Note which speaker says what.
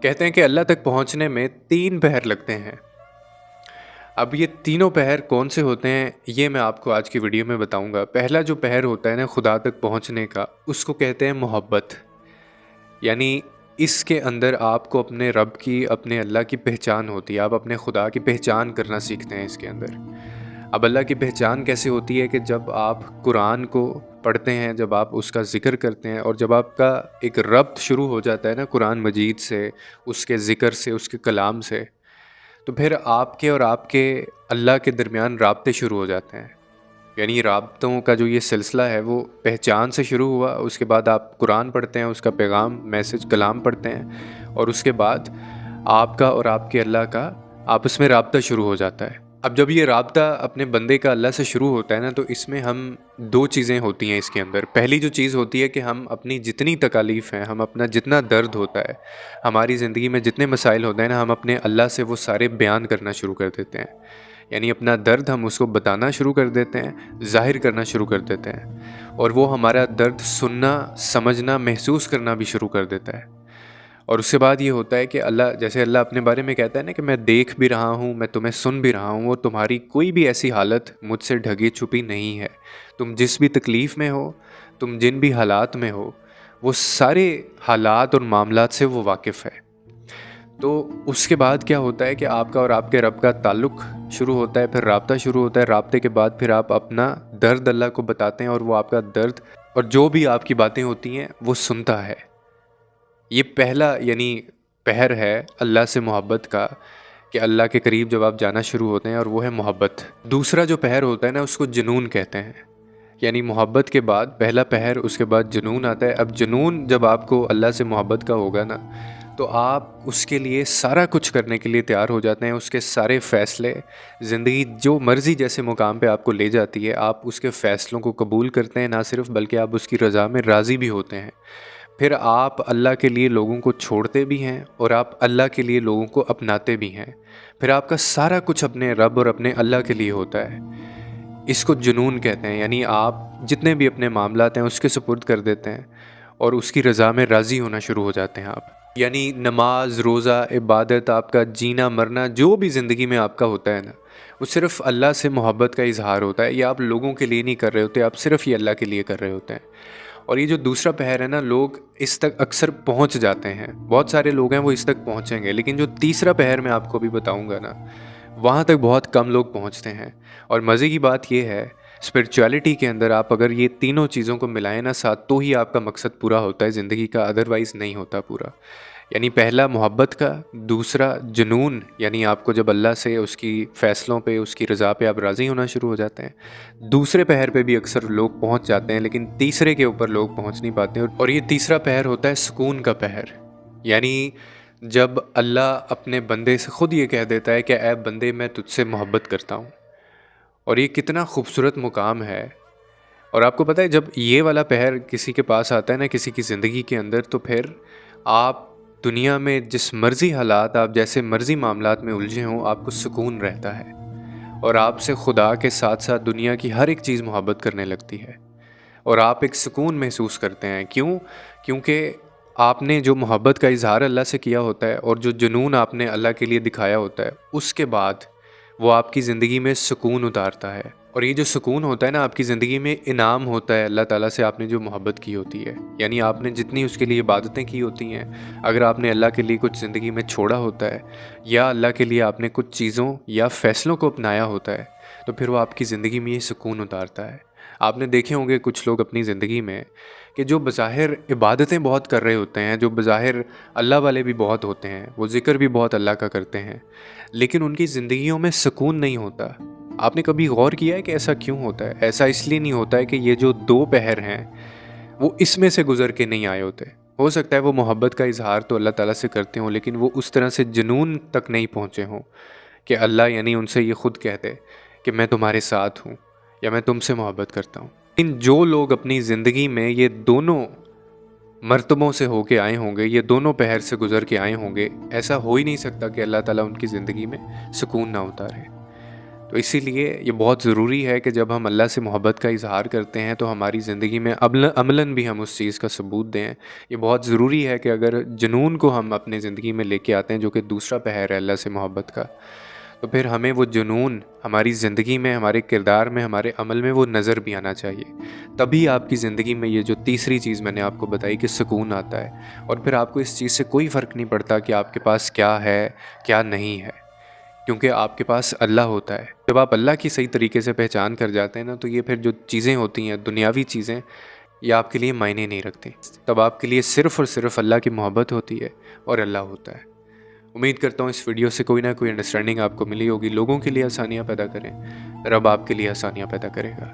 Speaker 1: कहते हैं कि अल्लाह तक पहुंचने में 3 पहर लगते हैं। अब ये तीनों पहर कौन से होते हैं ये मैं आपको आज की वीडियो में बताऊंगा। पहला जो पहर होता है ना खुदा तक पहुंचने का, उसको कहते हैं मोहब्बत। यानी इसके अंदर आपको अपने रब की, अपने अल्लाह की पहचान होती है। आप अपने खुदा की पहचान करना सीखते हैं इसके अंदर। अब अल्लाह की पहचान कैसे होती है कि जब आप कुरान को पढ़ते हैं, जब आप उसका ज़िक्र करते हैं और जब आपका एक रब्त शुरू हो जाता है ना कुरान मजीद से, उसके ज़िक्र से, उसके कलाम से, तो फिर आपके और आपके अल्लाह के दरमियान राब्ते शुरू हो जाते हैं। यानी राब्तों का जो ये सिलसिला है वो पहचान से शुरू हुआ, उसके बाद आप कुरान पढ़ते हैं, उसका पैगाम, मैसेज, कलाम पढ़ते हैं और उसके बाद आपका और आपके अल्लाह का आपस में राब्ता शुरू हो जाता है। अब जब ये राब्ता अपने बंदे का अल्लाह से शुरू होता है ना, तो इसमें हम 2 चीज़ें होती हैं इसके अंदर। पहली जो चीज़ होती है कि हम अपनी जितनी तकालीफ़ हैं, हम अपना जितना दर्द होता है, हमारी ज़िंदगी में जितने मसाइल होते हैं ना, हम अपने अल्लाह से वो सारे बयान करना शुरू कर देते हैं। यानी अपना दर्द हम उसको बताना शुरू कर देते हैं, ज़ाहिर करना शुरू कर देते हैं और वो हमारा दर्द सुनना, समझना, महसूस करना भी शुरू कर देता है। और उसके बाद ये होता है कि जैसे अल्लाह अपने बारे में कहता है ना कि मैं देख भी रहा हूँ, मैं तुम्हें सुन भी रहा हूँ, और तुम्हारी कोई भी ऐसी हालत मुझसे ढकी छुपी नहीं है। तुम जिस भी तकलीफ़ में हो, तुम जिन भी हालात में हो, वो सारे हालात और मामलात से वो वाकिफ़ है। तो उसके बाद क्या होता है कि आपका और आपके रब का ताल्लुक़ शुरू होता है, फिर राब्ता शुरू होता है। राब्ते के बाद फिर आप अपना दर्द अल्लाह को बताते हैं और वो आपका दर्द और जो भी आपकी बातें होती हैं वो सुनता है। ये पहला यानी पहर है अल्लाह से मोहब्बत का, कि अल्लाह के करीब जब आप जाना शुरू होते हैं, और वो है मोहब्बत। दूसरा जो पहर होता है ना, उसको जुनून कहते हैं। यानी मोहब्बत के बाद पहला पहर, उसके बाद जुनून आता है। अब जुनून जब आपको अल्लाह से मोहब्बत का होगा ना, तो आप उसके लिए सारा कुछ करने के लिए तैयार हो जाते हैं। उसके सारे फ़ैसले, ज़िंदगी जो मर्ज़ी जैसे मुकाम पे आपको ले जाती है, आप उसके फ़ैसलों को कबूल करते हैं, ना सिर्फ़ बल्कि आप उसकी रज़ा में राज़ी भी होते हैं। फिर आप अल्लाह के लिए लोगों को छोड़ते भी हैं और आप अल्लाह के लिए लोगों को अपनाते भी हैं। फिर आपका सारा कुछ अपने रब और अपने अल्लाह के लिए होता है। इसको जुनून कहते हैं। यानी आप जितने भी अपने मामलात हैं उसके सुपुर्द कर देते हैं और उसकी रज़ा में राज़ी होना शुरू हो जाते हैं आप। यानी नमाज, रोज़ा, इबादत, आपका जीना मरना, जो भी ज़िंदगी में आपका होता है ना, वो सिर्फ़ अल्लाह से मोहब्बत का इज़हार होता है। ये आप लोगों के लिए नहीं कर रहे होते, आप सिर्फ़ ये अल्लाह के लिए कर रहे होते हैं। और ये जो दूसरा पहर है ना, लोग इस तक अक्सर पहुंच जाते हैं। बहुत सारे लोग हैं वो इस तक पहुंचेंगे, लेकिन जो तीसरा पहर मैं आपको अभी बताऊंगा ना, वहाँ तक बहुत कम लोग पहुंचते हैं। और मज़े की बात ये है, स्पिरिचुअलिटी के अंदर आप अगर ये तीनों चीज़ों को मिलाएं ना साथ, तो ही आपका मकसद पूरा होता है ज़िंदगी का, अदरवाइज़ नहीं होता पूरा। यानी पहला मोहब्बत का, दूसरा जुनून, यानी आपको जब अल्लाह से, उसकी फ़ैसलों पे, उसकी रज़ा पे आप राज़ी होना शुरू हो जाते हैं। दूसरे पहर पे भी अक्सर लोग पहुंच जाते हैं, लेकिन तीसरे के ऊपर लोग पहुंच नहीं पाते। और ये तीसरा पहर होता है सुकून का पहर। यानी जब अल्लाह अपने बंदे से ख़ुद ये कह देता है कि ऐ बंदे, मैं तुझसे मोहब्बत करता हूँ। और ये कितना खूबसूरत मुकाम है। और आपको पता है, जब ये वाला पहर किसी के पास आता है ना, किसी की ज़िंदगी के अंदर, तो फिर आप दुनिया में जिस मर्ज़ी हालात, आप जैसे मर्ज़ी मामलात में उलझे हों, आपको सुकून रहता है और आपसे खुदा के साथ साथ दुनिया की हर एक चीज़ मोहब्बत करने लगती है और आप एक सुकून महसूस करते हैं। क्यों? क्योंकि आपने जो मोहब्बत का इज़हार अल्लाह से किया होता है और जो जुनून आपने अल्लाह के लिए दिखाया होता है, उसके बाद वो आपकी ज़िंदगी में सुकून उतारता है। और ये जो सुकून होता है ना, आपकी ज़िंदगी में इनाम होता है अल्लाह ताला से, आपने जो मोहब्बत की होती है। यानी आपने जितनी उसके लिए इबादतें की होती हैं, अगर आपने अल्लाह के लिए कुछ ज़िंदगी में छोड़ा होता है, या अल्लाह के लिए आपने कुछ चीज़ों या फ़ैसलों को अपनाया होता है, तो फिर वो आपकी ज़िंदगी में ये सुकून उतारता है। आपने देखे होंगे कुछ लोग अपनी ज़िंदगी में कि जो बज़ाहिर इबादतें बहुत कर रहे होते हैं, जो बज़ाहिर अल्लाह वाले भी बहुत होते हैं, वो ज़िक्र भी बहुत अल्लाह का करते हैं, लेकिन उनकी ज़िंदगियों में सुकून नहीं होता। आपने कभी गौर किया है कि ऐसा क्यों होता है? ऐसा इसलिए नहीं होता है कि ये जो 2 पहर हैं, वो इसमें से गुज़र के नहीं आए होते। हो सकता है वो मोहब्बत का इज़हार तो अल्लाह ताला से करते हों, लेकिन वो उस तरह से जुनून तक नहीं पहुँचे हों कि अल्लाह यानी उनसे ये ख़ुद कह दे कि मैं तुम्हारे साथ हूँ या मैं तुमसे मोहब्बत करता हूँ। इन जो लोग अपनी ज़िंदगी में ये दोनों मर्तबों से होके आए होंगे, ये दोनों पहर से गुज़र के आए होंगे, ऐसा हो ही नहीं सकता कि अल्लाह ताला उनकी ज़िंदगी में सुकून ना उतारे। تو اسی لیے یہ بہت ضروری ہے کہ جب ہم اللہ سے محبت کا اظہار کرتے ہیں تو ہماری زندگی میں عملاً بھی ہم اس چیز کا ثبوت دیں۔ یہ بہت ضروری ہے کہ اگر جنون کو ہم اپنے زندگی میں لے کے آتے ہیں، جو کہ دوسرا پہر ہے اللہ سے محبت کا، تو پھر ہمیں وہ جنون ہماری زندگی میں، ہمارے کردار میں، ہمارے عمل میں وہ نظر بھی آنا چاہیے۔ تبھی آپ کی زندگی میں یہ جو تیسری چیز میں نے آپ کو بتائی کہ سکون آتا ہے، اور پھر آپ کو اس چیز سے کوئی فرق نہیں پڑتا کہ آپ کے پاس کیا ہے کیا نہیں ہے، کیونکہ آپ کے پاس اللہ ہوتا ہے۔ جب آپ اللہ کی صحیح طریقے سے پہچان کر جاتے ہیں نا، تو یہ پھر جو چیزیں ہوتی ہیں دنیاوی چیزیں، یہ آپ کے لیے معنی نہیں رکھتے۔ تب آپ کے لیے صرف اور صرف اللہ کی محبت ہوتی ہے اور اللہ ہوتا ہے۔ امید کرتا ہوں اس ویڈیو سے کوئی نہ کوئی انڈرسٹینڈنگ آپ کو ملی ہوگی۔ لوگوں کے لیے آسانیاں پیدا کریں، رب آپ کے لیے آسانیاں پیدا کرے گا۔